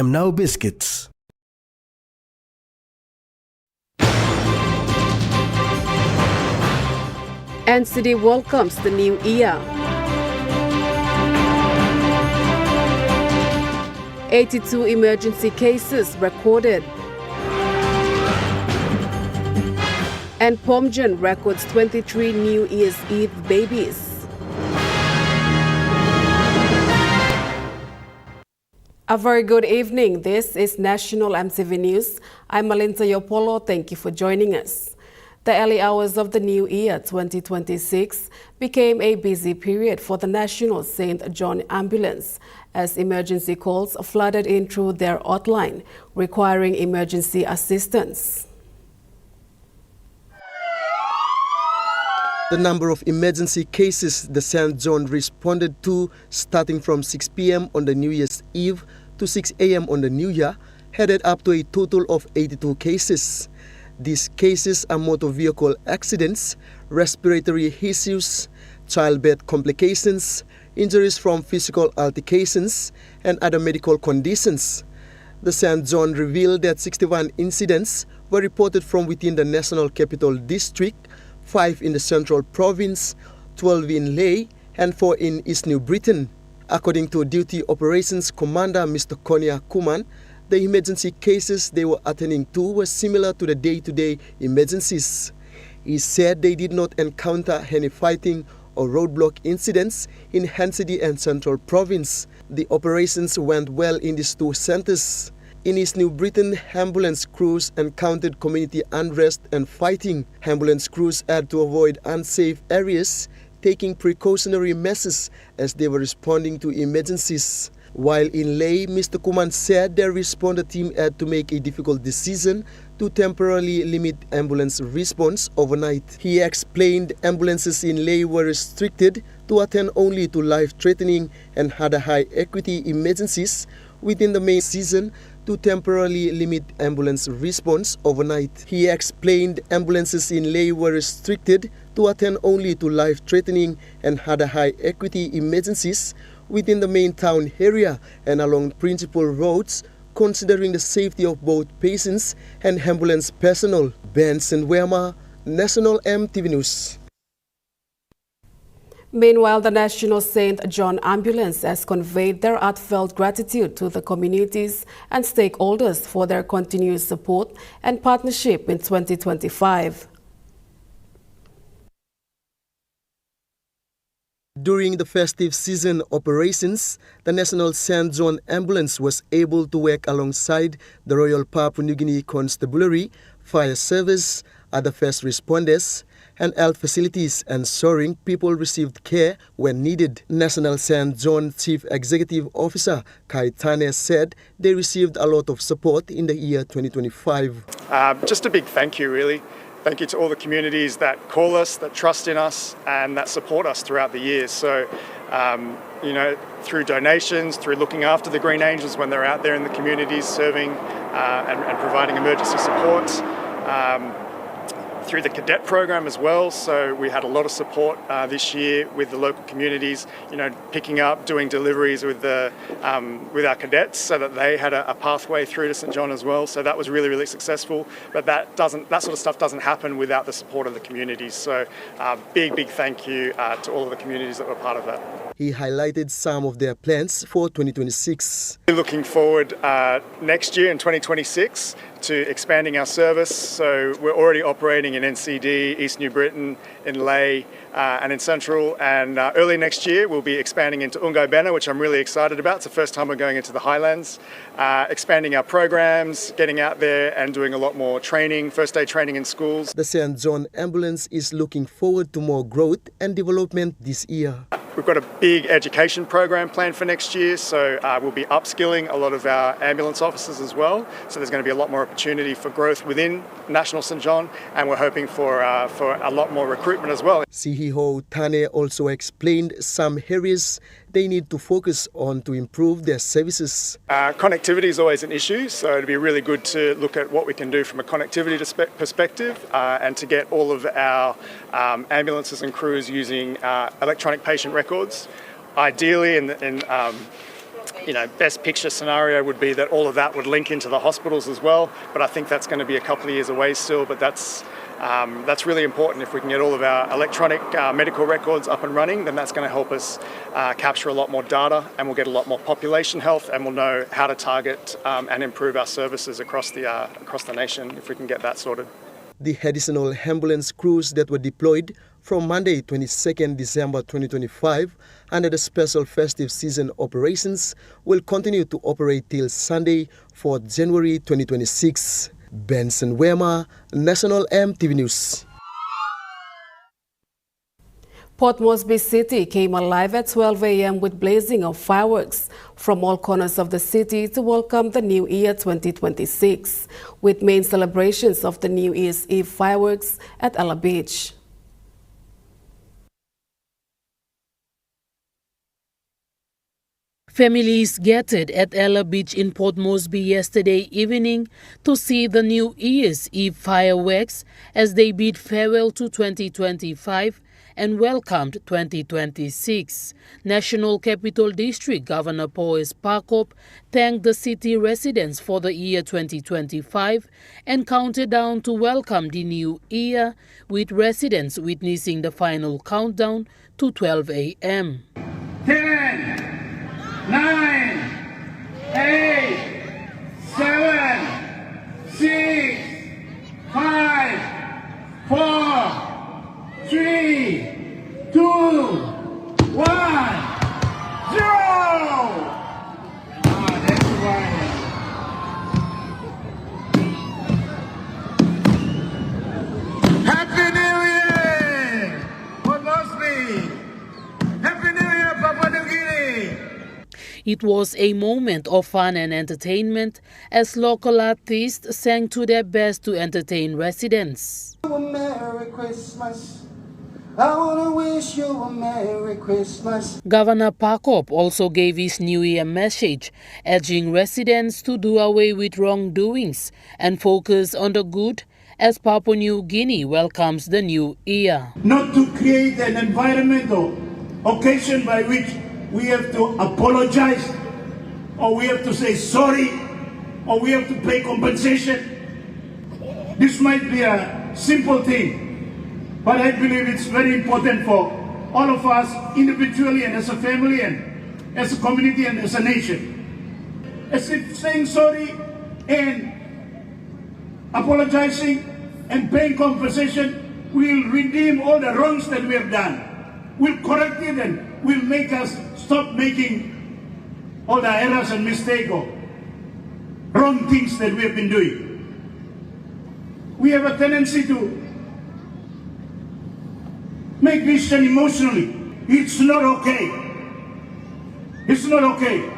am Now Biscuits. NCD welcomes the new year. 82 emergency cases recorded. And Pomjan records 23 New Year's Eve babies. A very good evening. This is National EMTV News. I'm Malinta Yopolo. Thank you for joining us. The early hours of the new year 2026 became a busy period for the National St. John Ambulance as emergency calls flooded in through their hotline, requiring emergency assistance. The number of emergency cases the St. John responded to starting from 6 p.m. on the New Year's Eve to 6 a.m. on the New Year headed up to a total of 82 cases. These cases are motor vehicle accidents, respiratory issues, childbirth complications, injuries from physical altercations, and other medical conditions. The St. John revealed that 61 incidents were reported from within the National Capital District, 5 in the Central Province, 12 in Lae, and 4 in East New Britain. According to Duty Operations Commander Mr. Konya Kuman, the emergency cases they were attending to were similar to the day-to-day emergencies. He said they did not encounter any fighting or roadblock incidents in NCD and Central Province. The operations went well in these two centers. In East New Britain, ambulance crews encountered community unrest and fighting. Ambulance crews had to avoid unsafe areas, taking precautionary measures as they were responding to emergencies. While in Lae, Mr. Kuman said their responder team had to make a difficult decision to temporarily limit ambulance response overnight. He explained ambulances in Lae were restricted to attend only to life-threatening and other high-equity emergencies within the main season to temporarily limit ambulance response overnight. He explained ambulances in Lae were restricted to attend only to life-threatening and other high-equity emergencies within the main town area and along principal roads, considering the safety of both patients and ambulance personnel. Benson Wema, National EMTV News. Meanwhile, the National St. John Ambulance has conveyed their heartfelt gratitude to the communities and stakeholders for their continued support and partnership in 2025. During the festive season operations, the National St. John Ambulance was able to work alongside the Royal Papua New Guinea Constabulary, Fire Service, other first responders, and health facilities, ensuring people received care when needed. National St. John Chief Executive Officer Kai Tane said they received a lot of support in the year 2025. Just a big thank you, really. Thank you to all the communities that call us, that trust in us, and that support us throughout the years. So, through donations, through looking after the Green Angels when they're out there in the communities serving and providing emergency support. Through the cadet program as well, so we had a lot of support this year with the local communities, picking up, doing deliveries with our cadets so that they had a pathway through to St. John as well. So that was really, really successful. But that sort of stuff doesn't happen without the support of the communities. So big thank you to all of the communities that were part of that. He highlighted some of their plans for 2026. We're looking forward next year in 2026 to expanding our service. So we're already operating in NCD, East New Britain, in Lae, and in Central. And early next year, we'll be expanding into Ungai Bena, which I'm really excited about. It's the first time we're going into the Highlands. Expanding our programs, getting out there and doing a lot more training, first aid training in schools. The St. John Ambulance is looking forward to more growth and development this year. We've got a big education program planned for next year, so we'll be upskilling a lot of our ambulance officers as well. So there's going to be a lot more opportunity for growth within National St. John, and we're hoping for a lot more recruitment as well. CEO Tane also explained some areas they need to focus on to improve their services. Connectivity is always an issue, so it'd be really good to look at what we can do from a connectivity perspective and to get all of our ambulances and crews using electronic patient records. Ideally, best picture scenario would be that all of that would link into the hospitals as well. But I think that's going to be a couple of years away still. But that's really important. If we can get all of our electronic medical records up and running, then that's going to help us capture a lot more data, and we'll get a lot more population health, and we'll know how to target and improve our services across the nation if we can get that sorted. The additional ambulance crews that were deployed from Monday, 22nd December 2025 under the special festive season operations will continue to operate till Sunday, 4th January 2026. Benson Wema, National EMTV News. Port Moresby City came alive at 12 a.m. with blazing of fireworks from all corners of the city to welcome the New Year 2026, with main celebrations of the New Year's Eve fireworks at Ella Beach. Families gathered at Ella Beach in Port Moresby yesterday evening to see the New Year's Eve fireworks as they bid farewell to 2025 and welcomed 2026. National Capital District Governor Paul Parkop thanked the city residents for the year 2025 and counted down to welcome the new year, with residents witnessing the final countdown to 12 a.m. 10, 9, 8, 7, 6, 5, 4, 3, 2, 1, 0! That's right. Happy New Year, Port Moresby! Happy New Year, Papua New Guinea! It was a moment of fun and entertainment as local artists sang to their best to entertain residents. Merry Christmas. I want to wish you a Merry Christmas. Governor Parkop also gave his New Year message, urging residents to do away with wrongdoings and focus on the good as Papua New Guinea welcomes the new year. Not to create an environmental occasion by which we have to apologize, or we have to say sorry, or we have to pay compensation. This might be a simple thing, but I believe it's very important for all of us individually and as a family and as a community and as a nation. As if saying sorry and apologizing and paying compensation will redeem all the wrongs that we have done, will correct it and will make us stop making all the errors and mistakes or wrong things that we have been doing. We have a tendency to make decisions emotionally. It's not okay. It's not okay.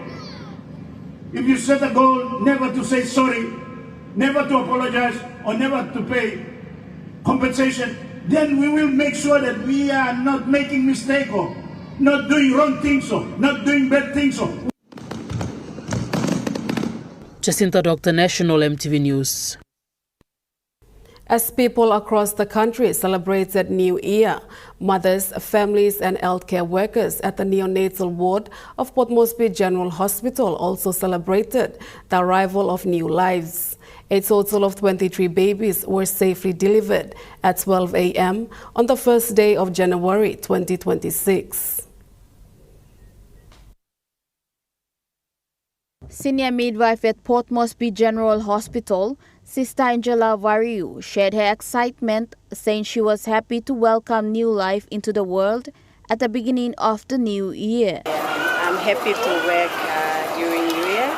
If you set a goal never to say sorry, never to apologize, or never to pay compensation, then we will make sure that we are not making mistakes or not doing wrong things or not doing bad things. Jacinta Doctor, National EMTV News. As people across the country celebrated New Year, mothers, families and healthcare workers at the neonatal ward of Port Moresby General Hospital also celebrated the arrival of new lives. A total of 23 babies were safely delivered at 12 a.m. on the first day of January 2026. Senior midwife at Port Moresby General Hospital, Sister Angela Variu, shared her excitement, saying she was happy to welcome new life into the world at the beginning of the new year. I'm happy to work during New Year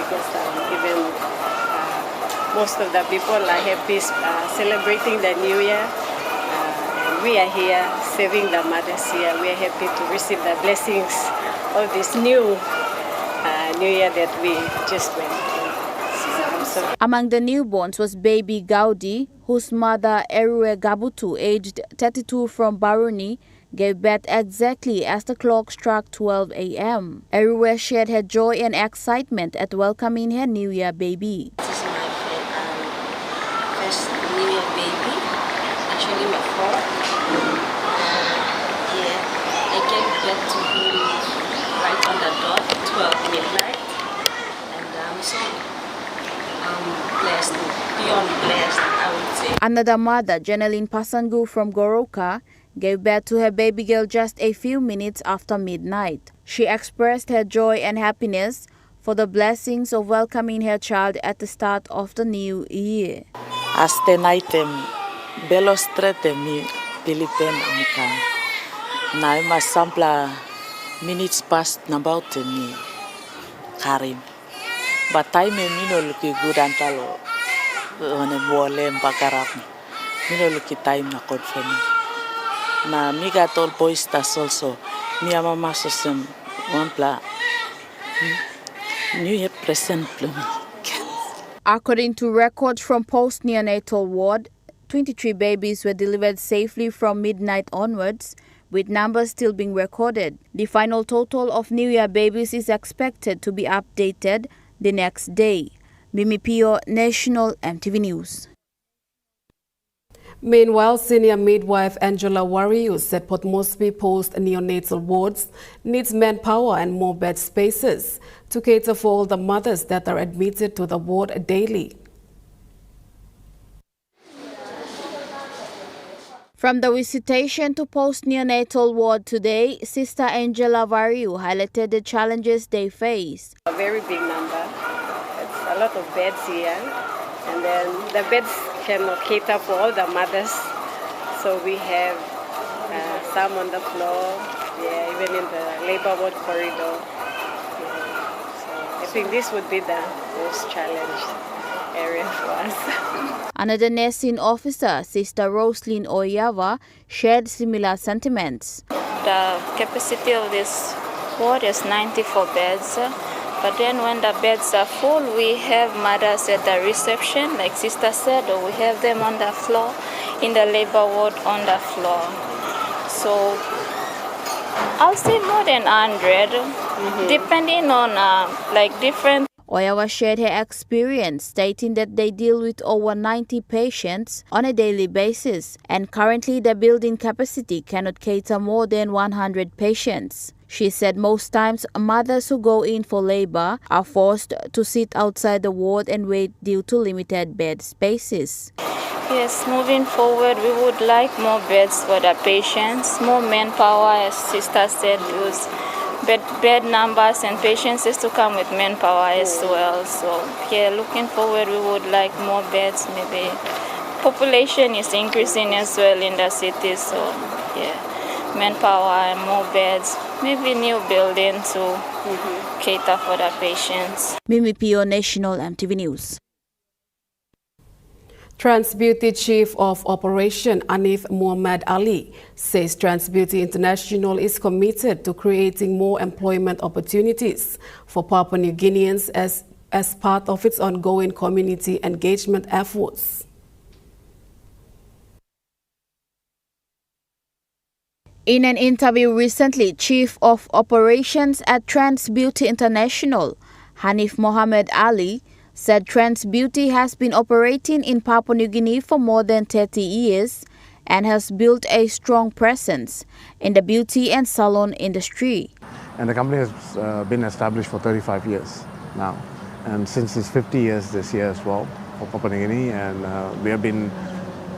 because even most of the people are happy celebrating the New Year. And we are here serving the mothers here. We are happy to receive the blessings of this new Year that we just went through. Among the newborns was baby Gaudi, whose mother Erue Gabutu, aged 32 from Baruni, gave birth exactly as the clock struck 12 a.m. Erue shared her joy and excitement at welcoming her New Year baby. This is my first New Year baby, actually my fourth. I gave birth to him right on the dot, 12 so blessed, beyond blessed, I would say. Another mother, Janeline Pasangu from Goroka, gave birth to her baby girl just a few minutes after midnight. She expressed her joy and happiness for the blessings of welcoming her child at the start of the new year. Aste naitem belos trete mi pilipen angkan. Na mas sampla minutes past nabaut mi karim. Batay me minol ki gudantalo one bole mpakarap. Minol ki time na confirm. Na miga tol poistas also mi mama sosem wampla new year present plum. According to records from post-neonatal ward, 23 babies were delivered safely from midnight onwards, with numbers still being recorded. The final total of New Year babies is expected to be updated the next day. Mimi Pio, National EMTV News. Meanwhile, senior midwife Angela Wariu said Port Moresby post-neonatal wards needs manpower and more bed spaces to cater for all the mothers that are admitted to the ward daily. From the visitation to post-neonatal ward today, Sister Angela Wariu highlighted the challenges they face. A very big number. It's a lot of beds here. And then the beds cannot cater for all the mothers. So we have some on the floor, even in the labor ward corridor. So I think this would be the most challenged area for us. Another nursing officer, Sister Roslyn Oyava, shared similar sentiments. The capacity of this ward is 94 beds. But then when the beds are full, we have mothers at the reception, like Sister said, or we have them on the floor, in the labor ward on the floor. So I'll say more than 100, depending on different. Oyawa shared her experience, stating that they deal with over 90 patients on a daily basis, and currently the building capacity cannot cater more than 100 patients. She said most times mothers who go in for labor are forced to sit outside the ward and wait due to limited bed spaces. Yes, moving forward, we would like more beds for the patients, more manpower, as Sister said, because bed numbers and patients is to come with manpower as well. So, looking forward, we would like more beds. Maybe population is increasing as well in the city, so manpower and more beds, maybe new building to cater for the patients. Mimi Pio, National EMTV News. Transbeauty Chief of Operation Anif Muhammad Ali says Transbeauty International is committed to creating more employment opportunities for Papua New Guineans as part of its ongoing community engagement efforts. In an interview recently, Chief of Operations at Transbeauty International, Hanif Mohammed Ali, said Transbeauty has been operating in Papua New Guinea for more than 30 years and has built a strong presence in the beauty and salon industry. And the company has been established for 35 years now. And since it's 50 years this year as well for Papua New Guinea, and we have been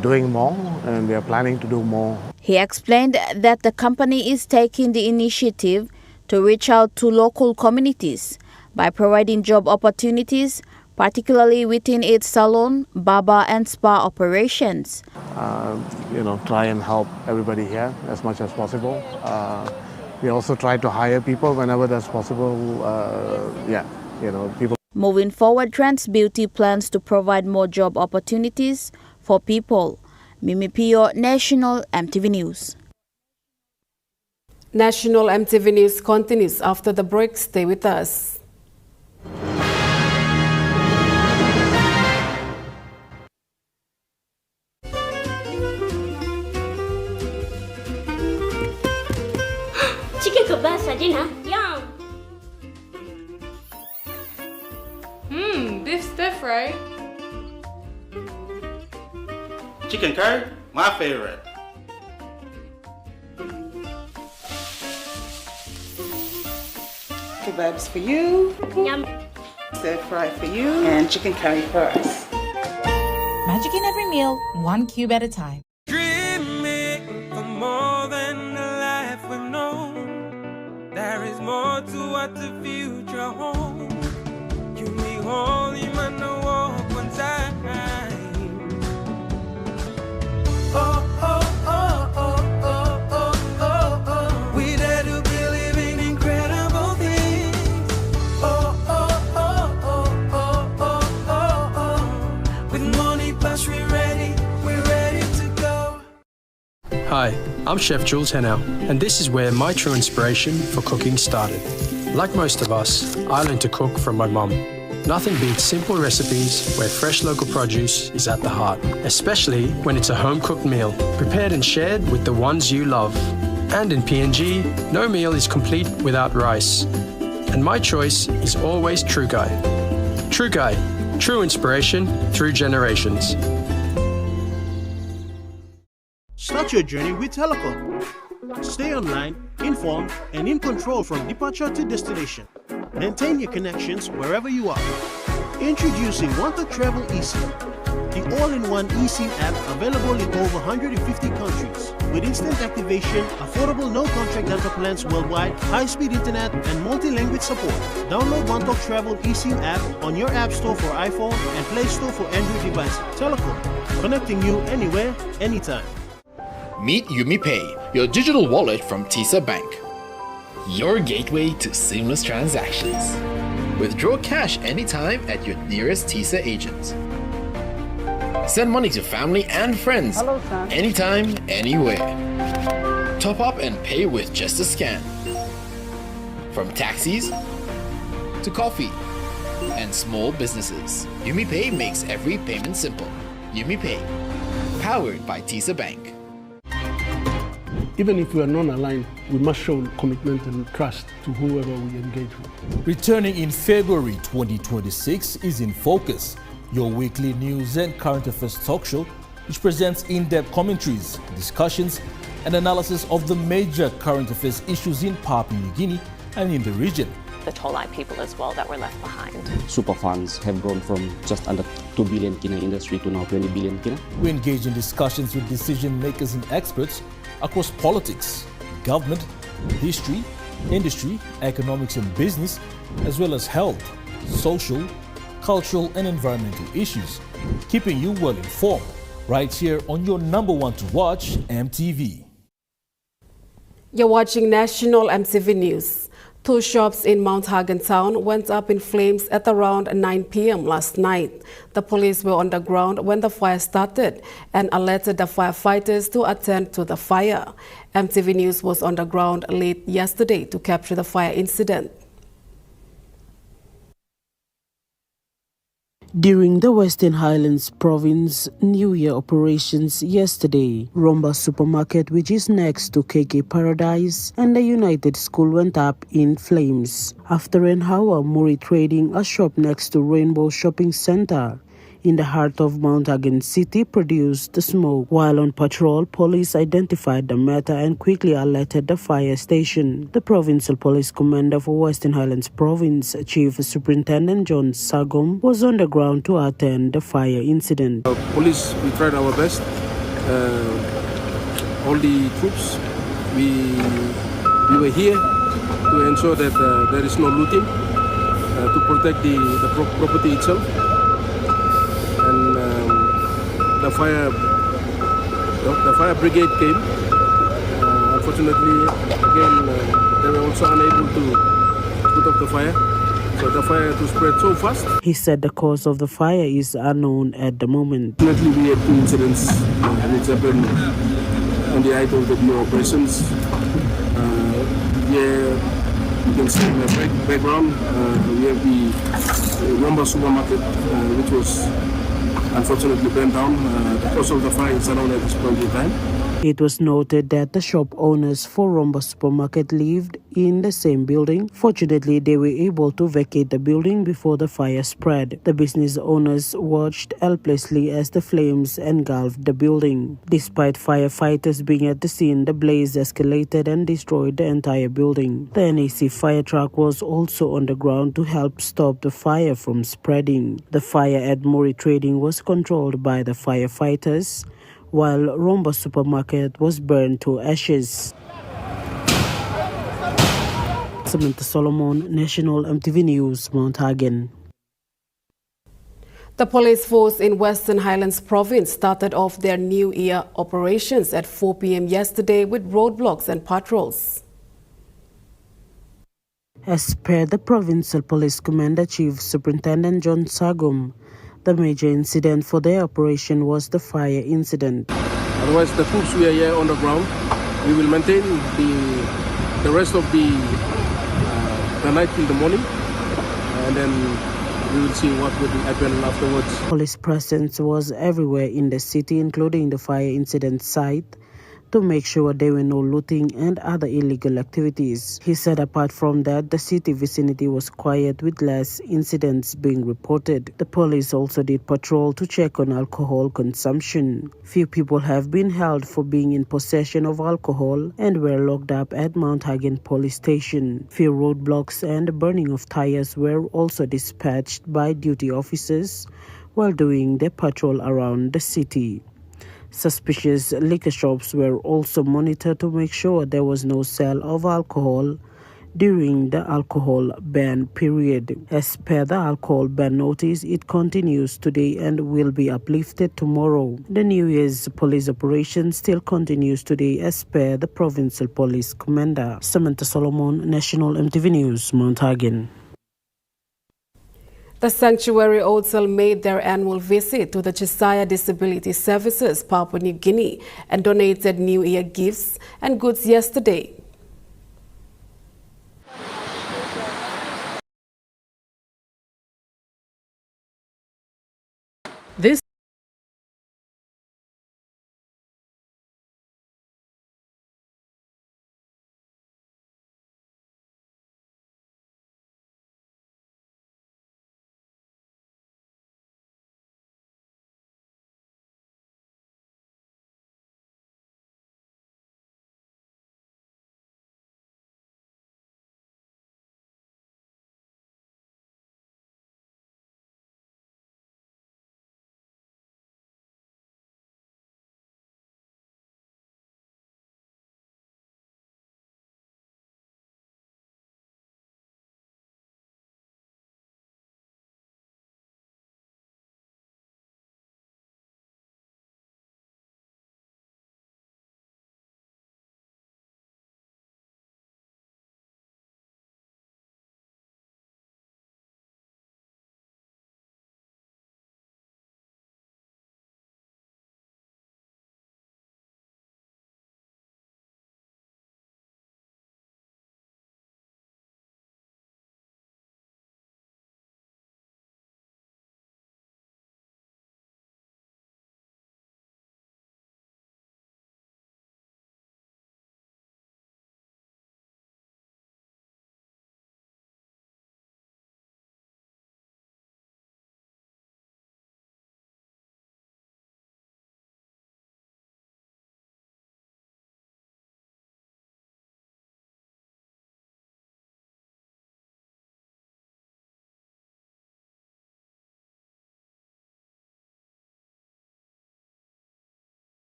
doing more and we are planning to do more. He explained that the company is taking the initiative to reach out to local communities by providing job opportunities, particularly within its salon, barber and spa operations. Try and help everybody here as much as possible. We also try to hire people whenever that's possible. People. Moving forward, Transbeauty plans to provide more job opportunities for people. Mimi Pio, National EMTV News. National EMTV News continues after the break. Stay with us. Chicken kebab Dina. Yum. Beef stir fry. Chicken curry, my favorite. Kebabs for you. Yum. stir fry for you, and chicken curry for us. Magic in every meal, one cube at a time. Dreaming for more than a life we know. There is more to what the future holds. You need holy man to walk one time. Oh, oh, oh, oh, oh, oh, oh, oh. We dare to believe in incredible things. Oh, oh, oh, oh, oh, oh, oh, oh. With money plus we're ready to go. Hi, I'm Chef Jules Henow, and this is where my true inspiration for cooking started. Like most of us, I learned to cook from my mum. Nothing beats simple recipes where fresh local produce is at the heart, especially when it's a home-cooked meal, prepared and shared with the ones you love. And in PNG, no meal is complete without rice. And my choice is always True Guy. True Guy, true inspiration through generations. Start your journey with Telecom. Stay online, informed, and in control from departure to destination. Maintain your connections wherever you are. Introducing Want to Travel eSIM, the all-in-one eSIM app available in over 150 countries. With instant activation, affordable no-contract data plans worldwide, high-speed internet, and multi-language support. Download Want to Travel eSIM app on your App Store for iPhone and Play Store for Android devices. Telecom, connecting you anywhere, anytime. Meet UmiPay, your digital wallet from TISA Bank. Your gateway to seamless transactions. Withdraw cash anytime at your nearest TISA agent. Send money to family and friends. Hello, son. Anytime, anywhere. Top up and pay with just a scan. From taxis to coffee and small businesses, UmiPay makes every payment simple. UmiPay, powered by TISA Bank. Even if we are non-aligned, we must show commitment and trust to whoever we engage with. Returning in February 2026 is In Focus, your weekly news and current affairs talk show, which presents in-depth commentaries, discussions, and analysis of the major current affairs issues in Papua New Guinea and in the region. The Tolai people as well that were left behind. Super funds have grown from just under 2 billion kina industry to now 20 billion kina. We engage in discussions with decision makers and experts across politics, government, history, industry, economics and business, as well as health, social, cultural and environmental issues, keeping you well informed right here on your number one to watch, EMTV. You're watching National MTV News. 2 shops in Mount Hagen town went up in flames at around 9 p.m. last night. The police were on the ground when the fire started and alerted the firefighters to attend to the fire. MTV News was on the ground late yesterday to capture the fire incident. During the Western Highlands Province New Year operations yesterday, Romba Supermarket, which is next to KK Paradise, and the United School went up in flames. After an hour, Muri Trading, a shop next to Rainbow Shopping Center in the heart of Mount Hagen City, produced the smoke. While on patrol, police identified the matter and quickly alerted the fire station. The Provincial Police Commander for Western Highlands Province, Chief Superintendent John Sagom, was on the ground to attend the fire incident. Police, we tried our best. All the troops, we were here to ensure that there is no looting, to protect the property itself. And the fire brigade came. Unfortunately, again, they were also unable to put out the fire. So the fire to spread so fast. He said the cause of the fire is unknown at the moment. Definitely, we had 2 incidents which happened on the height of the new operations. Here you can see in the background, we have the Romba Supermarket, which was unfortunately burned down. The cause of the fire is unknown at this point in time. It was noted that the shop owners for Romba Supermarket lived in the same building. Fortunately, they were able to vacate the building before the fire spread. The business owners watched helplessly as the flames engulfed the building. Despite firefighters being at the scene, the blaze escalated and destroyed the entire building. The NAC fire truck was also on the ground to help stop the fire from spreading. The fire at Mori Trading was controlled by the firefighters, while Romba Supermarket was burned to ashes. Samantha Solomon, National EMTV News, Mount Hagen. The police force in Western Highlands Province started off their New Year operations at 4 p.m. yesterday with roadblocks and patrols. As per the Provincial Police Commander Chief Superintendent John Sagum, the major incident for their operation was the fire incident. Otherwise, the troops we are here on the ground, we will maintain the rest of the night till the morning, and then we will see what will happen afterwards. Police presence was everywhere in the city, including the fire incident site, to make sure there were no looting and other illegal activities. He said apart from that, the city vicinity was quiet with less incidents being reported. The police also did patrol to check on alcohol consumption. Few people have been held for being in possession of alcohol and were locked up at Mount Hagen police station. Few roadblocks and burning of tires were also dispatched by duty officers while doing their patrol around the city. Suspicious liquor shops were also monitored to make sure there was no sale of alcohol during the alcohol ban period. As per the alcohol ban notice, it continues today and will be uplifted tomorrow. The New Year's police operation still continues today as per the Provincial Police Commander. Samantha Solomon, National EMTV News, Mount Hagen. The Sanctuary also made their annual visit to the Cheshire Disability Services, Papua New Guinea, and donated New Year gifts and goods yesterday. This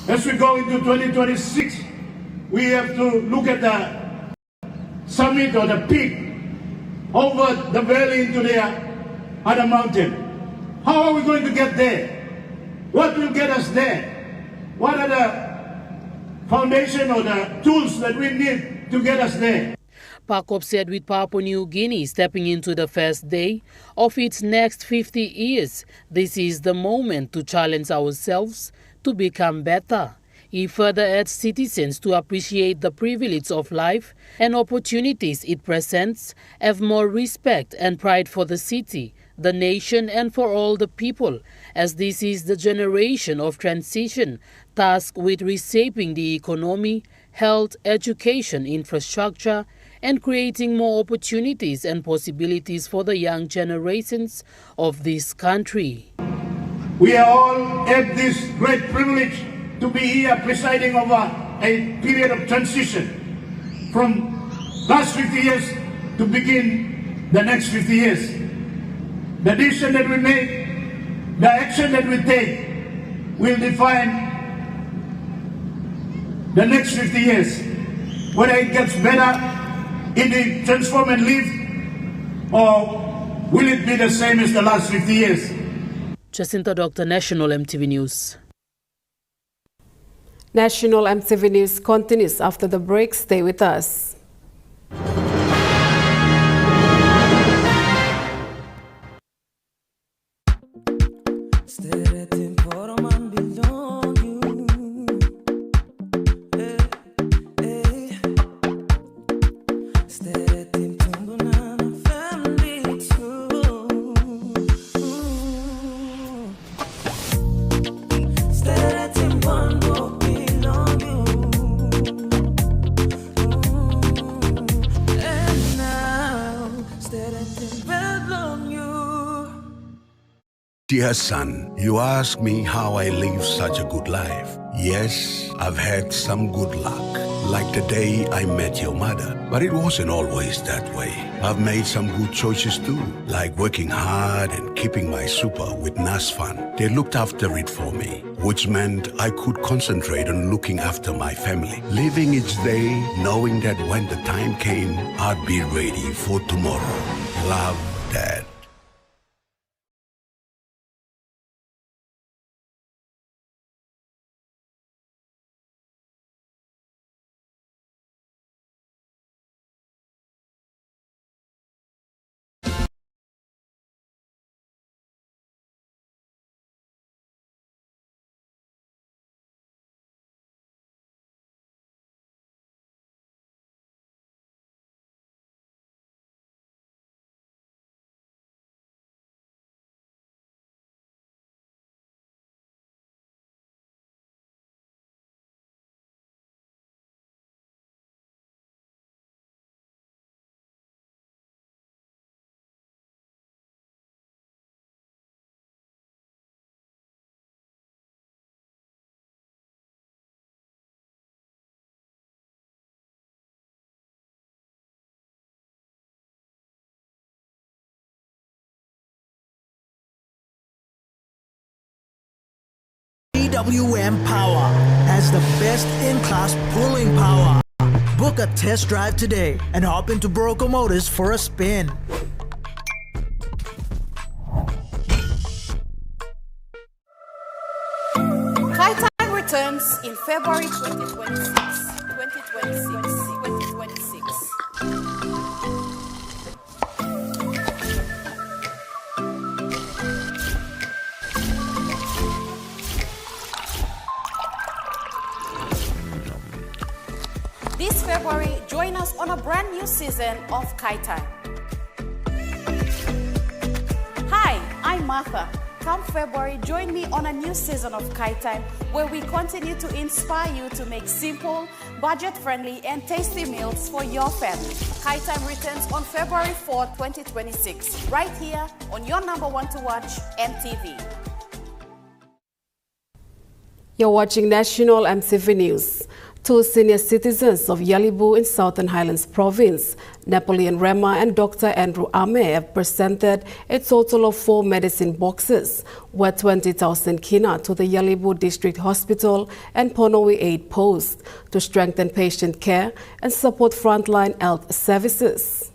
As we go into 2026, we have to look at the summit or the peak over the valley into the other mountain. How are we going to get there? What will get us there? What are the foundation or the tools that we need to get us there? Pakop said with Papua New Guinea stepping into the first day of its next 50 years, this is the moment to challenge ourselves to become better. He further urged citizens to appreciate the privilege of life and opportunities it presents, have more respect and pride for the city, the nation and for all the people, as this is the generation of transition tasked with reshaping the economy, health, education, infrastructure, and creating more opportunities and possibilities for the young generations of this country. We are all at this great privilege to be here presiding over a period of transition from last 50 years to begin the next 50 years. The decision that we make, the action that we take will define the next 50 years. Whether it gets better in the transform and live, or will it be the same as the last 50 years? Jacinta Doctor, National EMTV News. National EMTV News continues after the break. Stay with us. Dear son, you ask me how I live such a good life. Yes, I've had some good luck, like the day I met your mother. But it wasn't always that way. I've made some good choices too, like working hard and keeping my super with NASFAN. They looked after it for me, which meant I could concentrate on looking after my family. Living each day, knowing that when the time came, I'd be ready for tomorrow. Love, Dad. EWM Power has the best in-class pulling power. Book a test drive today and hop into Broco Motors for a spin. High-time returns in February 2026. This February, join us on a brand new season of Kai Time. Hi, I'm Martha. Come February, join me on a new season of Kai Time, where we continue to inspire you to make simple, budget-friendly, and tasty meals for your family. Kai Time returns on February 4, 2026, right here on your number one to watch, EMTV. You're watching National EMTV News. Two senior citizens of Yalibu in Southern Highlands Province, Napoleon Rema and Dr. Andrew Ame, have presented a total of 4 medicine boxes worth 20,000 kina to the Yalibu District Hospital and Ponowi Aid Post to strengthen patient care and support frontline health services.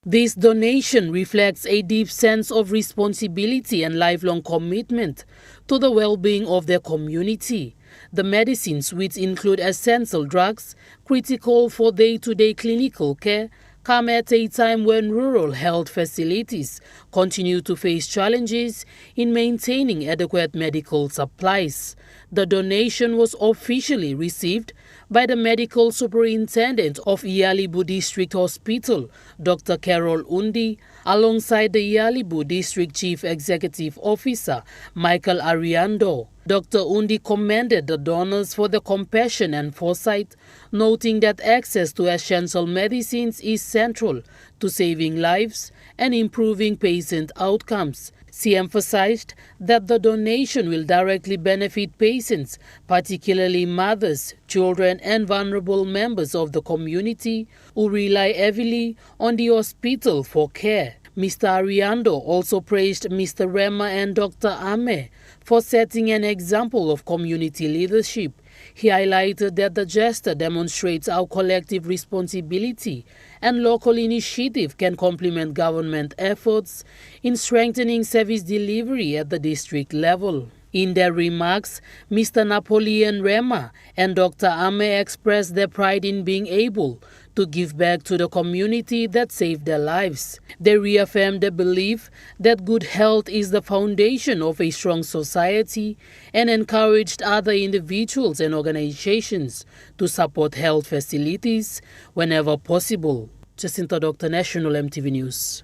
This donation reflects a deep sense of responsibility and lifelong commitment to the well-being of their community. The medicines, which include essential drugs critical for day-to-day clinical care, come at a time when rural health facilities continue to face challenges in maintaining adequate medical supplies. The donation was officially received by the medical superintendent of Yalibu District Hospital, Dr. Carol Undi, alongside the Yalibu District Chief Executive Officer, Michael Ariando. Dr. Undi commended the donors for the compassion and foresight, noting that access to essential medicines is central to saving lives and improving patient outcomes. She emphasized that the donation will directly benefit patients, particularly mothers, children, and vulnerable members of the community who rely heavily on the hospital for care. Mr. Ariando also praised Mr. Rema and Dr. Ame for setting an example of community leadership. He highlighted that the gesture demonstrates how collective responsibility and local initiative can complement government efforts in strengthening service delivery at the district level. In their remarks, Mr. Napoleon Rema and Dr. Ame expressed their pride in being able to give back to the community that saved their lives. They reaffirmed the belief that good health is the foundation of a strong society and encouraged other individuals and organizations to support health facilities whenever possible. Jacinta Doctor, National EMTV News.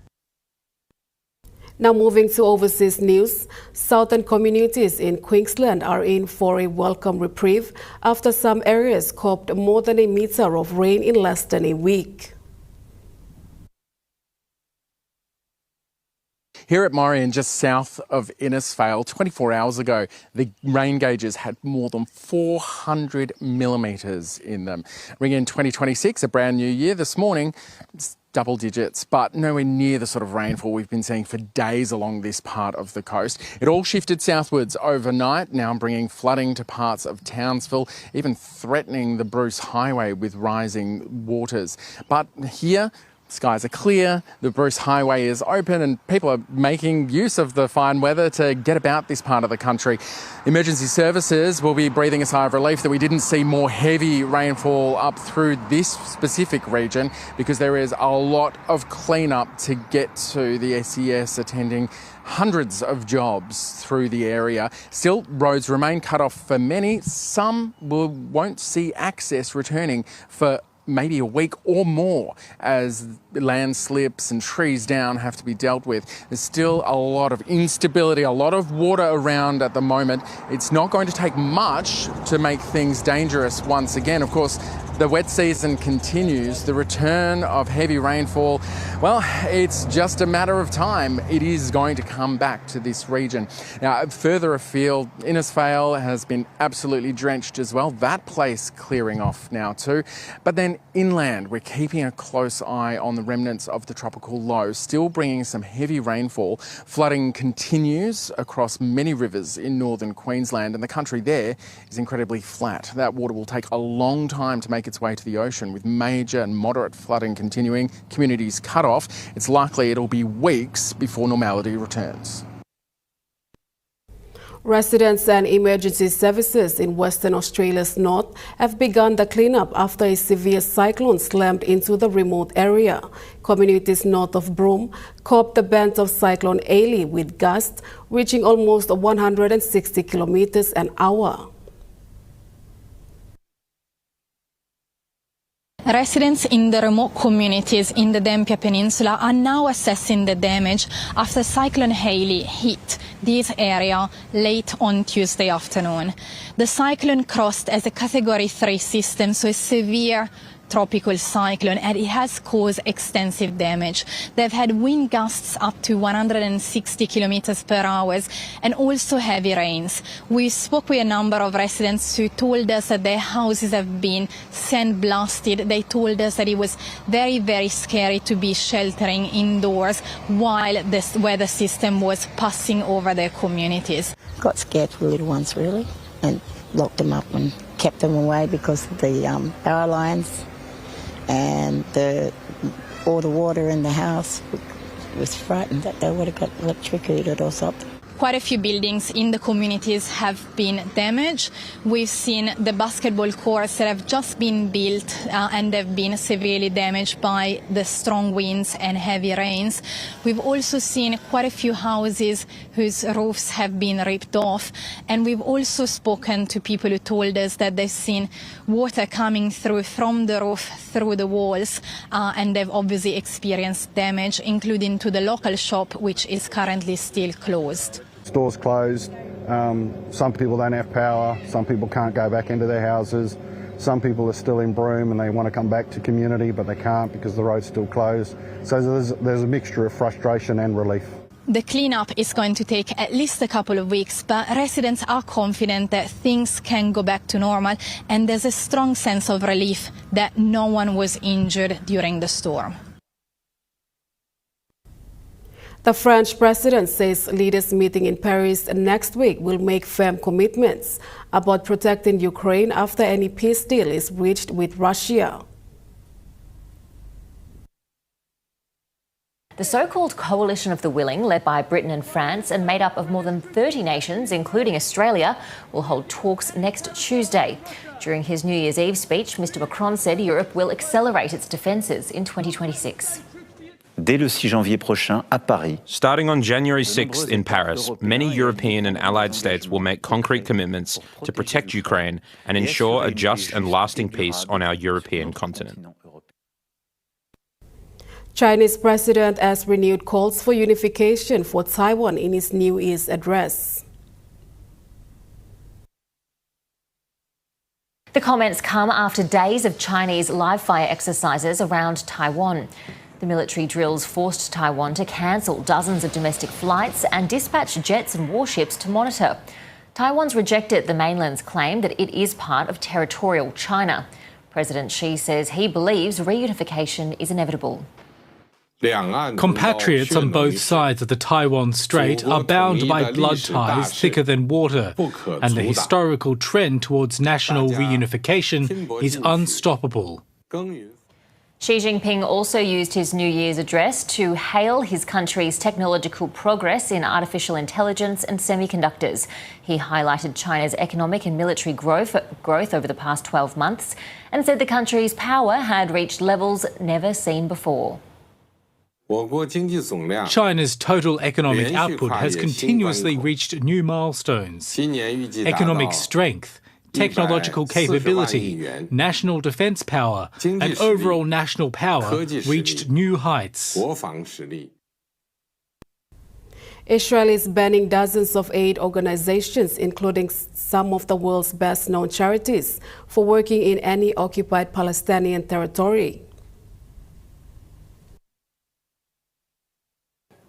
Now moving to overseas news, southern communities in Queensland are in for a welcome reprieve after some areas copped more than a meter of rain in less than a week. Here at Morian, just south of Innisfail, 24 hours ago, the rain gauges had more than 400 millimetres in them. Ring in 2026, a brand new year. This morning, it's double digits, but nowhere near the sort of rainfall we've been seeing for days along this part of the coast. It all shifted southwards overnight, now bringing flooding to parts of Townsville, even threatening the Bruce Highway with rising waters. But here, skies are clear, the Bruce Highway is open and people are making use of the fine weather to get about this part of the country. Emergency services will be breathing a sigh of relief that we didn't see more heavy rainfall up through this specific region because there is a lot of cleanup to get to. The SES attending hundreds of jobs through the area. Still, roads remain cut off for many. Some won't see access returning for maybe a week or more as landslips and trees down have to be dealt with. There's still a lot of instability, a lot of water around at the moment. It's not going to take much to make things dangerous once again. Of course, the wet season continues. The return of heavy rainfall, well, it's just a matter of time. It is going to come back to this region. Now, further afield, Innisfail has been absolutely drenched as well. That place clearing off now too. But then inland, we're keeping a close eye on the remnants of the tropical low, still bringing some heavy rainfall. Flooding continues across many rivers in northern Queensland, and the country there is incredibly flat. That water will take a long time to make its way to the ocean, with major and moderate flooding continuing, communities cut off. It's likely it'll be weeks before normality returns. Residents and emergency services in Western Australia's north have begun the cleanup after a severe cyclone slammed into the remote area. Communities north of Broome copped the bent of Cyclone Ailey with gusts reaching almost 160 kilometers an hour. Residents in the remote communities in the Dampier Peninsula are now assessing the damage after Cyclone Ailey hit this area late on Tuesday afternoon. The cyclone crossed as a Category 3 system, so a severe tropical cyclone, and it has caused extensive damage. They've had wind gusts up to 160 kilometers per hour and also heavy rains. We spoke with a number of residents who told us that their houses have been sandblasted. They told us that it was very, very scary to be sheltering indoors while this weather system was passing over their communities. Got scared for little ones, really, and locked them up and kept them away because of the power lines and all the water in the house. Was frightened that they would have got electrocuted or something. Quite a few buildings in the communities have been damaged. We've seen the basketball courts that have just been built and they've been severely damaged by the strong winds and heavy rains. We've also seen quite a few houses whose roofs have been ripped off, and we've also spoken to people who told us that they've seen water coming through from the roof through the walls, and they've obviously experienced damage, including to the local shop, which is currently still closed. Stores closed, some people don't have power, some people can't go back into their houses, some people are still in Broome and they want to come back to community but they can't because the road's still closed. So there's a mixture of frustration and relief. The cleanup is going to take at least a couple of weeks, but residents are confident that things can go back to normal, and there's a strong sense of relief that no one was injured during the storm. The French president says leaders meeting in Paris next week will make firm commitments about protecting Ukraine after any peace deal is reached with Russia. The so-called Coalition of the Willing, led by Britain and France and made up of more than 30 nations, including Australia, will hold talks next Tuesday. During his New Year's Eve speech, Mr Macron said Europe will accelerate its defences in 2026. Dès le 6 janvier prochain à Paris. Starting on January 6th in Paris, many European and allied states will make concrete commitments to protect Ukraine and ensure a just and lasting peace on our European continent. Chinese president has renewed calls for unification for Taiwan in his New Year's address. The comments come after days of Chinese live-fire exercises around Taiwan. The military drills forced Taiwan to cancel dozens of domestic flights and dispatch jets and warships to monitor. Taiwan's rejected the mainland's claim that it is part of territorial China. President Xi says he believes reunification is inevitable. Compatriots on both sides of the Taiwan Strait are bound by blood ties thicker than water, and the historical trend towards national reunification is unstoppable. Xi Jinping also used his New Year's address to hail his country's technological progress in artificial intelligence and semiconductors. He highlighted China's economic and military growth over the past 12 months and said the country's power had reached levels never seen before. China's total economic output has continuously reached new milestones. Economic strength, technological capability, national defence power, and overall national power reached new heights. Israel is banning dozens of aid organizations, including some of the world's best-known charities, for working in any occupied Palestinian territory.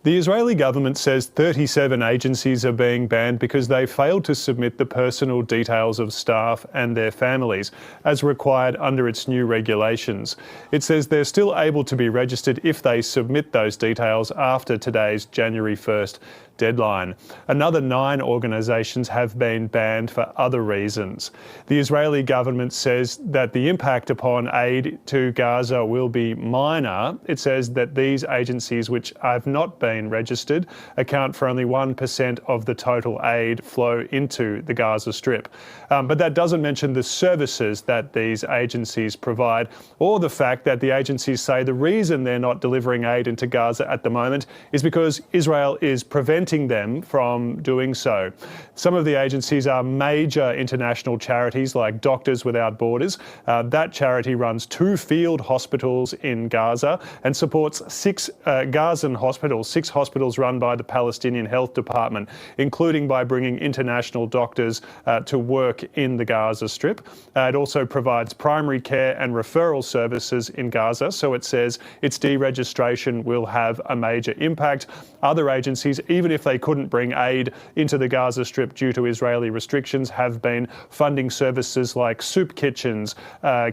The Israeli government says 37 agencies are being banned because they failed to submit the personal details of staff and their families, as required under its new regulations. It says they're still able to be registered if they submit those details after today's January 1st deadline. Another 9 organisations have been banned for other reasons. The Israeli government says that the impact upon aid to Gaza will be minor. It says that these agencies, which have not been registered, account for only 1% of the total aid flow into the Gaza Strip. But that doesn't mention the services that these agencies provide, or the fact that the agencies say the reason they're not delivering aid into Gaza at the moment is because Israel is preventing them from doing so. Some of the agencies are major international charities like Doctors Without Borders. That charity runs 2 field hospitals in Gaza and supports 6 Gazan hospitals, 6 hospitals run by the Palestinian Health Department, including by bringing international doctors to work in the Gaza Strip. It also provides primary care and referral services in Gaza, so it says its deregistration will have a major impact. Other agencies, even if they couldn't bring aid into the Gaza Strip due to Israeli restrictions, have been funding services like soup kitchens,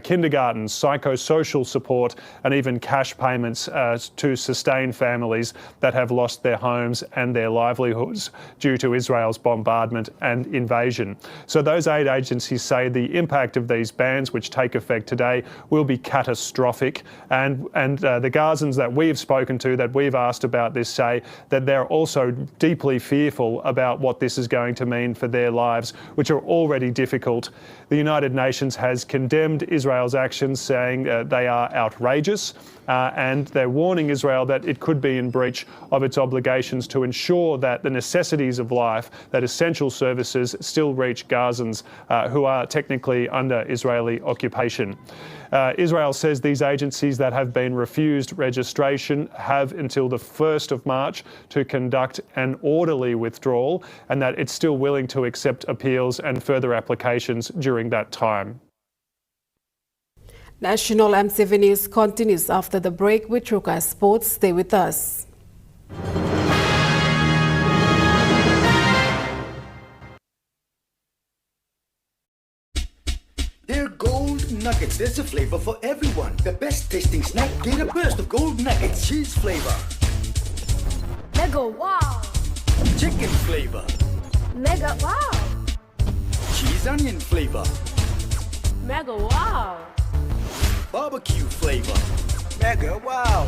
kindergartens, psychosocial support, and even cash payments to sustain families that have lost their homes and their livelihoods due to Israel's bombardment and invasion. So those aid agencies say the impact of these bans, which take effect today, will be catastrophic. And the Gazans that we've spoken to, that we've asked about this, say that they're also deeply fearful about what this is going to mean for their lives, which are already difficult. The United Nations has condemned Israel's actions, saying they are outrageous, and they're warning Israel that it could be in breach of its obligations to ensure that the necessities of life, that essential services still reach Gazans who are technically under Israeli occupation. Israel says these agencies that have been refused registration have until the 1st of March to conduct an orderly withdrawal, and that it's still willing to accept appeals and further applications during that time. National EMTV News continues after the break with Truka Sports. Stay with us. They're gold nuggets. There's a flavor for everyone. The best tasting snack. Get a burst of gold nuggets. Cheese flavor. Mega wow. Chicken flavor. Mega wow. Cheese onion flavor. Mega wow. Barbecue flavor. Mega wow.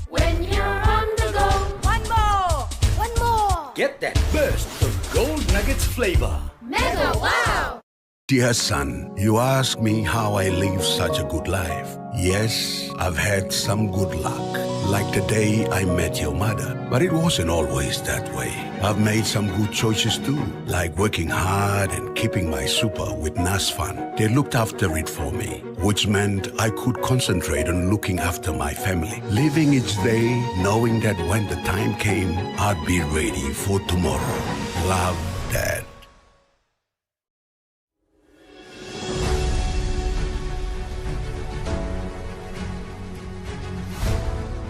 When you're on the go. One more. One more. Get that burst of gold nuggets flavor. Mega wow. Dear son, you ask me how I live such a good life. Yes, I've had some good luck, like the day I met your mother. But it wasn't always that way. I've made some good choices too, like working hard and keeping my super with NASFAN. They looked after it for me, which meant I could concentrate on looking after my family, living each day knowing that when the time came, I'd be ready for tomorrow. Love, Dad.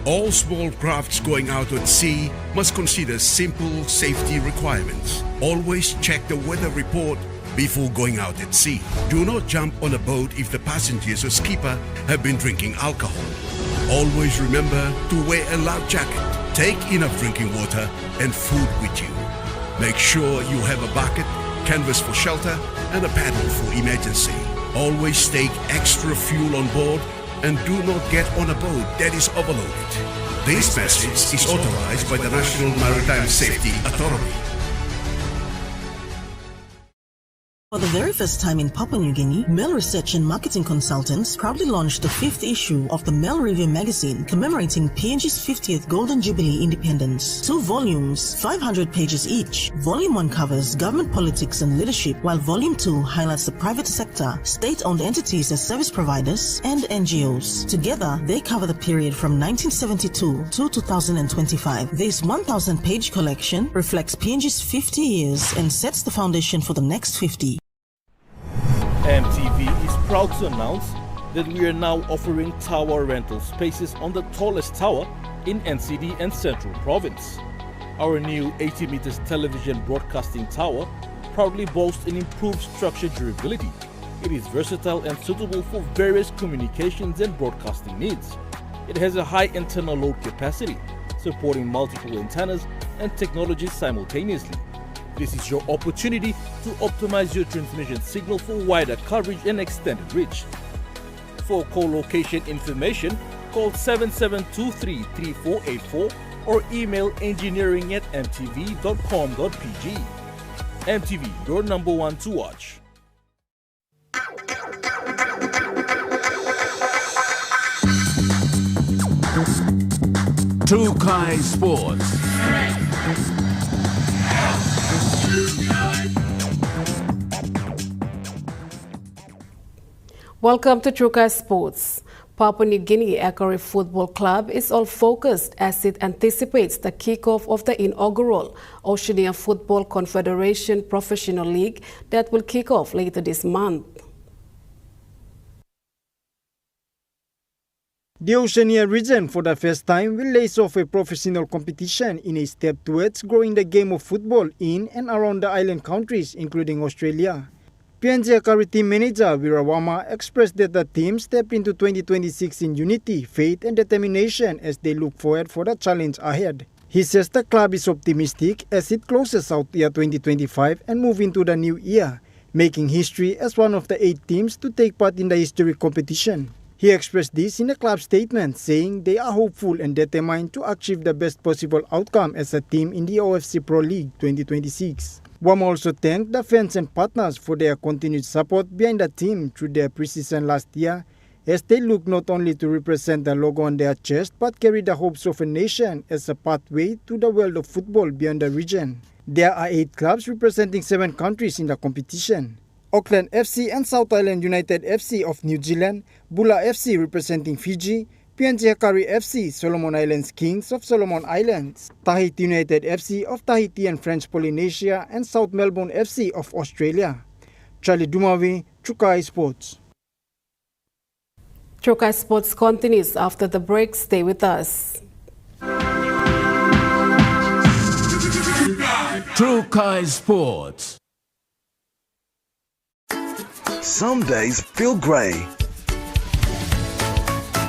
All small crafts going out at sea must consider simple safety requirements. Always check the weather report before going out at sea. Do not jump on a boat if the passengers or skipper have been drinking alcohol. Always remember to wear a life jacket. Take enough drinking water and food with you. Make sure you have a bucket, canvas for shelter, and a paddle for emergency. Always take extra fuel on board and do not get on a boat that is overloaded. This message is authorized by the National Maritime Safety Authority. For the very first time in Papua New Guinea, Mail Research and Marketing Consultants proudly launched the 5th issue of the Mail Review magazine commemorating PNG's 50th Golden Jubilee independence. 2 volumes, 500 pages each. Volume 1 covers government politics and leadership, while Volume 2 highlights the private sector, state-owned entities as service providers, and NGOs. Together, they cover the period from 1972 to 2025. This 1,000-page collection reflects PNG's 50 years and sets the foundation for the next 50. EMTV is proud to announce that we are now offering tower rental spaces on the tallest tower in NCD and Central Province. Our new 80 meters television broadcasting tower proudly boasts an improved structure durability. It is versatile and suitable for various communications and broadcasting needs. It has a high internal load capacity, supporting multiple antennas and technologies simultaneously. This is your opportunity to optimize your transmission signal for wider coverage and extended reach. For co-location information, call 7723-3484 or email engineering@mtv.com.pg. MTV, your number one to watch. Trukai Sports. Welcome to Truka Sports. Papua New Guinea Akari Football Club is all focused as it anticipates the kickoff of the inaugural Oceania Football Confederation Professional League that will kick off later this month. The Oceania region for the first time will lace off a professional competition in a step towards growing the game of football in and around the island countries, including Australia. PNG Akari team manager Wirawama expressed that the team stepped into 2026 in unity, faith and determination as they look forward for the challenge ahead. He says the club is optimistic as it closes out year 2025 and move into the new year, making history as one of the 8 teams to take part in the historic competition. He expressed this in a club statement, saying they are hopeful and determined to achieve the best possible outcome as a team in the OFC Pro League 2026. WAM also thanked the fans and partners for their continued support behind the team through their preseason last year, as they look not only to represent the logo on their chest but carry the hopes of a nation as a pathway to the world of football beyond the region. There are 8 clubs representing 7 countries in the competition. Auckland FC and South Island United FC of New Zealand, Bula FC representing Fiji, PNG Akari FC, Solomon Islands Kings of Solomon Islands, Tahiti United FC of Tahiti and French Polynesia, and South Melbourne FC of Australia. Charlie Dumavi, Chukai Sports. Chukai Sports continues after the break. Stay with us. Chukai Sports. Some days feel grey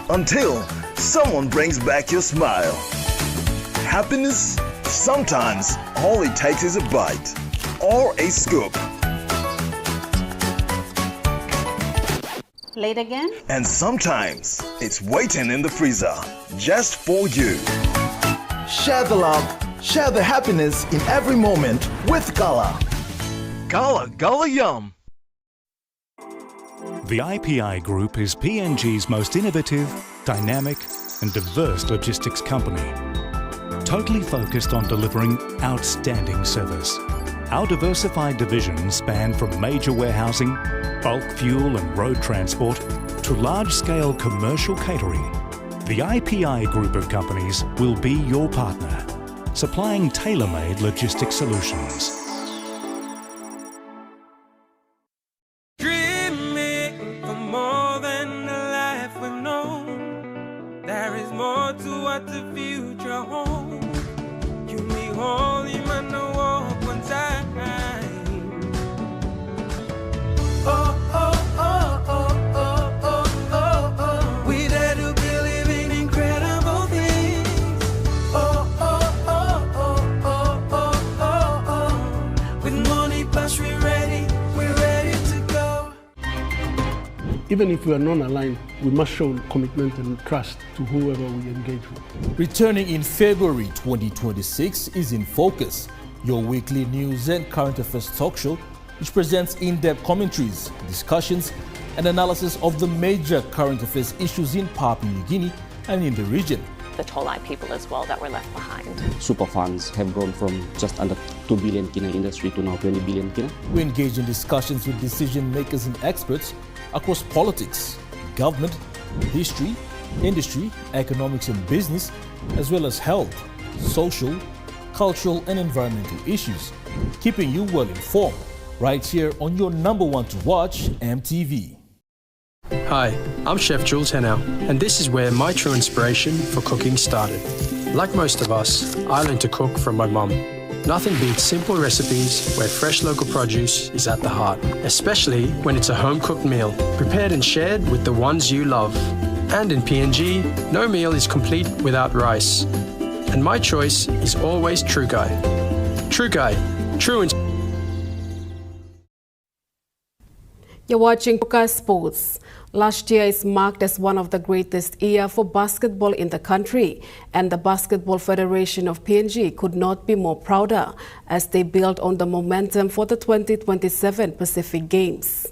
until someone brings back your smile. Happiness, sometimes all it takes is a bite or a scoop. Late again? And sometimes it's waiting in the freezer just for you. Share the love, share the happiness in every moment with Gala. Gala Yum. The IPI Group is PNG's most innovative, dynamic and diverse logistics company, totally focused on delivering outstanding service. Our diversified divisions span from major warehousing, bulk fuel and road transport to large-scale commercial catering. The IPI Group of companies will be your partner, supplying tailor-made logistics solutions. Even if we are non-aligned, we must show commitment and trust to whoever we engage with. Returning in February 2026 is In Focus, your weekly news and current affairs talk show, which presents in-depth commentaries, discussions, and analysis of the major current affairs issues in Papua New Guinea and in the region. The Tolai people as well that were left behind. Super funds have grown from just under 2 billion kina industry to now 20 billion kina. We engage in discussions with decision makers and experts across politics, government, history, industry, economics and business, as well as health, social, cultural and environmental issues, keeping you well informed right here on your #1 to watch, EMTV. Hi, I'm Chef Jules Henao, and this is where my true inspiration for cooking started. Like most of us, I learned to cook from my mum. Nothing beats simple recipes where fresh local produce is at the heart, especially when it's a home-cooked meal, prepared and shared with the ones you love. And in PNG, no meal is complete without rice. And my choice is always True Guy. True Guy, true You're watching Chukai Sports. Last year is marked as one of the greatest years for basketball in the country, and the Basketball Federation of PNG could not be more prouder as they build on the momentum for the 2027 Pacific Games.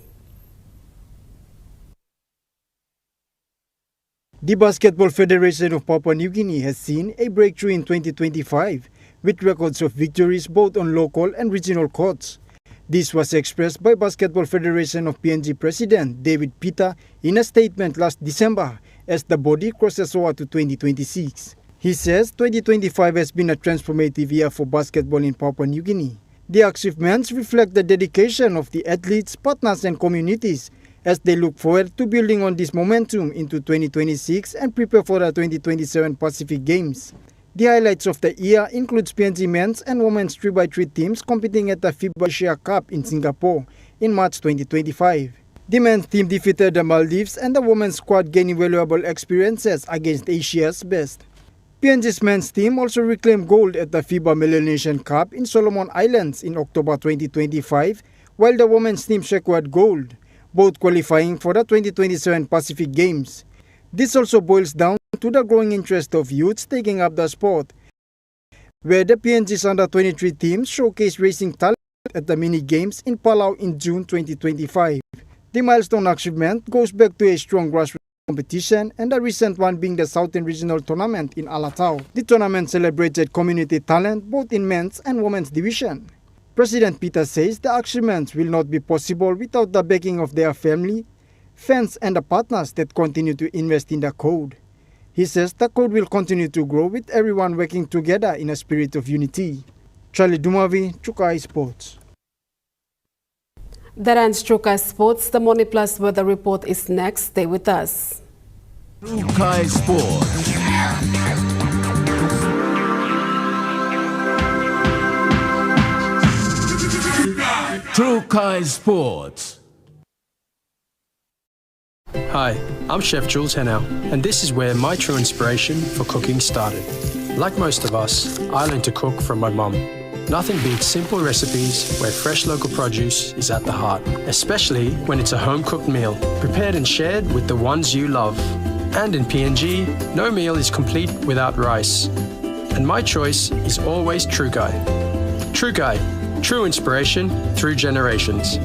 The Basketball Federation of Papua New Guinea has seen a breakthrough in 2025 with records of victories both on local and regional courts. This was expressed by Basketball Federation of PNG President David Pita in a statement last December as the body crosses over to 2026. He says 2025 has been a transformative year for basketball in Papua New Guinea. The achievements reflect the dedication of the athletes, partners and communities as they look forward to building on this momentum into 2026 and prepare for the 2027 Pacific Games. The highlights of the year includes PNG men's and women's 3x3 teams competing at the FIBA Asia Cup in Singapore in March 2025. The men's team defeated the Maldives and the women's squad gained valuable experiences against Asia's best. PNG's men's team also reclaimed gold at the FIBA Melanesian Cup in Solomon Islands in October 2025, while the women's team secured gold, both qualifying for the 2027 Pacific Games. This also boils down to the growing interest of youths taking up the sport, where the PNG's under-23 teams showcased racing talent at the mini games in Palau in June 2025. The milestone achievement goes back to a strong grassroots competition, and the recent one being the Southern Regional Tournament in Alatau. The tournament celebrated community talent both in men's and women's division. President Peter says the achievements will not be possible without the backing of their family, fans and the partners that continue to invest in the code. He says the code will continue to grow with everyone working together in a spirit of unity. Charlie Dumavi, Chukai Sports. That ends Chukai Sports. The Money Plus weather report is next. Stay with us. Chukai Sports. Chukai Sports. Hi, I'm Chef Jules Henao, and this is where my true inspiration for cooking started. Like most of us, I learned to cook from my mum. Nothing beats simple recipes where fresh local produce is at the heart, especially when it's a home-cooked meal, prepared and shared with the ones you love. And in PNG, no meal is complete without rice. And my choice is always Trukai. Trukai, true inspiration through generations.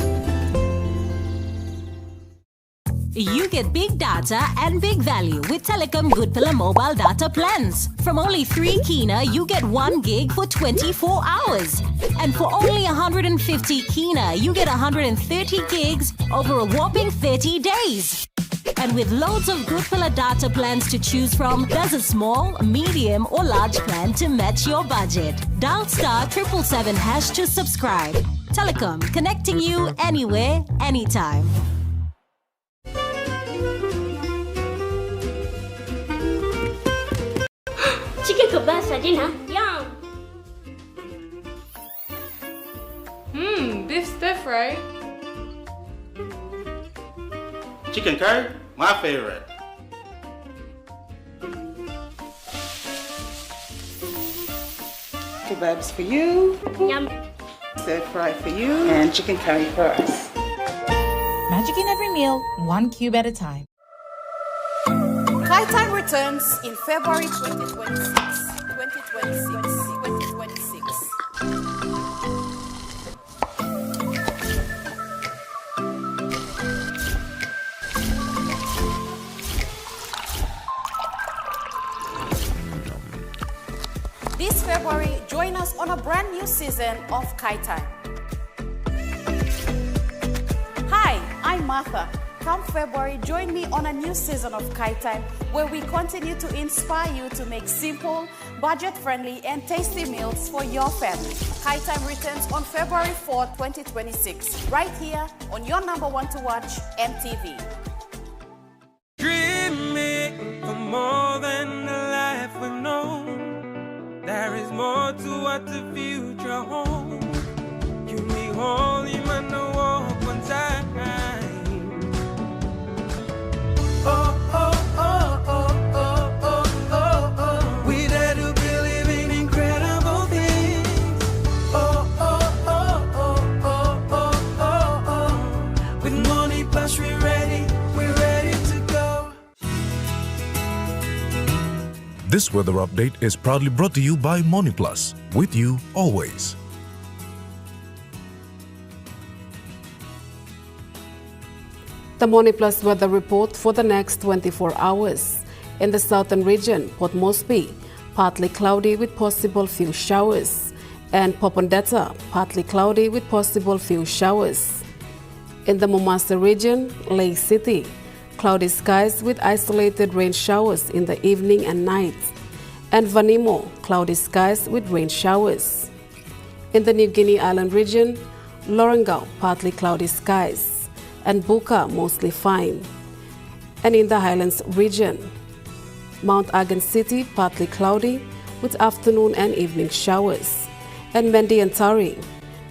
You get big data and big value with Telecom Good Pillar mobile data plans. From only 3 kina, you get 1 gig for 24 hours. And for only 150 kina, you get 130 gigs over a whopping 30 days. And with loads of Good Pillar data plans to choose from, there's a small, medium or large plan to match your budget. Dial *777# to subscribe. Telecom, connecting you anywhere, anytime. Chicken kebab for dinner. Yum! Beef stir fry. Chicken curry, my favorite. Kebabs for you. Yum. Stir fry for you. And chicken curry for us. Magic in every meal, 1 cube at a time. Kaitan returns in February 2026. This February, join us on a brand new season of Kaitan. Hi, I'm Martha. Come February, join me on a new season of Kaitan, where we continue to inspire you to make simple, budget-friendly, and tasty meals for your family. Kaitan returns on February 4, 2026, right here on your #1 to watch, EMTV. Dreaming for more than the life we've known. There is more to what the future holds. You need holy man to walk on time. Oh, oh, oh, oh, oh, oh, oh, oh. We dare to believe in incredible things. Oh, oh, oh, oh, oh, oh, oh, oh. With Money Plus, we're ready to go. This weather update is proudly brought to you by Money Plus, with you always. The Money Plus weather report for the next 24 hours. In the southern region, Port Moresby, partly cloudy with possible few showers. And Popondetta, partly cloudy with possible few showers. In the Momasa region, Lake City, cloudy skies with isolated rain showers in the evening and night. And Vanimo, cloudy skies with rain showers. In the New Guinea Island region, Lorengau, partly cloudy skies, and Buka, mostly fine. And in the Highlands region, Mount Agan City, partly cloudy, with afternoon and evening showers. And Mendi and Tari,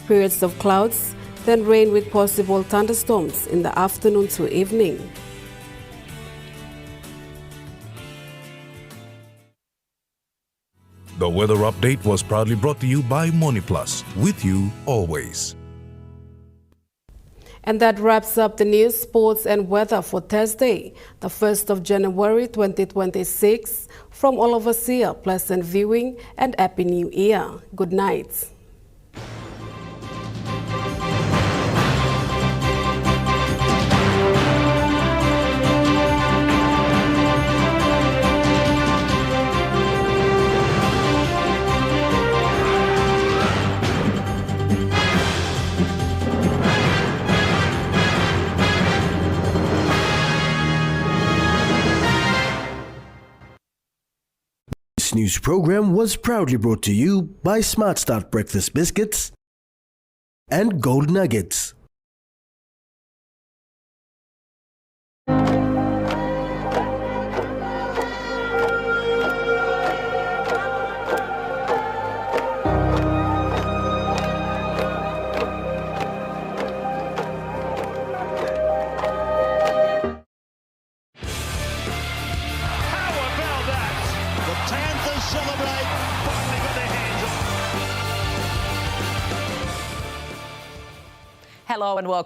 periods of clouds, then rain with possible thunderstorms in the afternoon to evening. The weather update was proudly brought to you by MoneyPlus, with you always. And that wraps up the news, sports and weather for Thursday, the 1st of January 2026. From all of us here, pleasant viewing and Happy New Year. Good night. This news program was proudly brought to you by Smart Start Breakfast Biscuits and Gold Nuggets. Hello and welcome.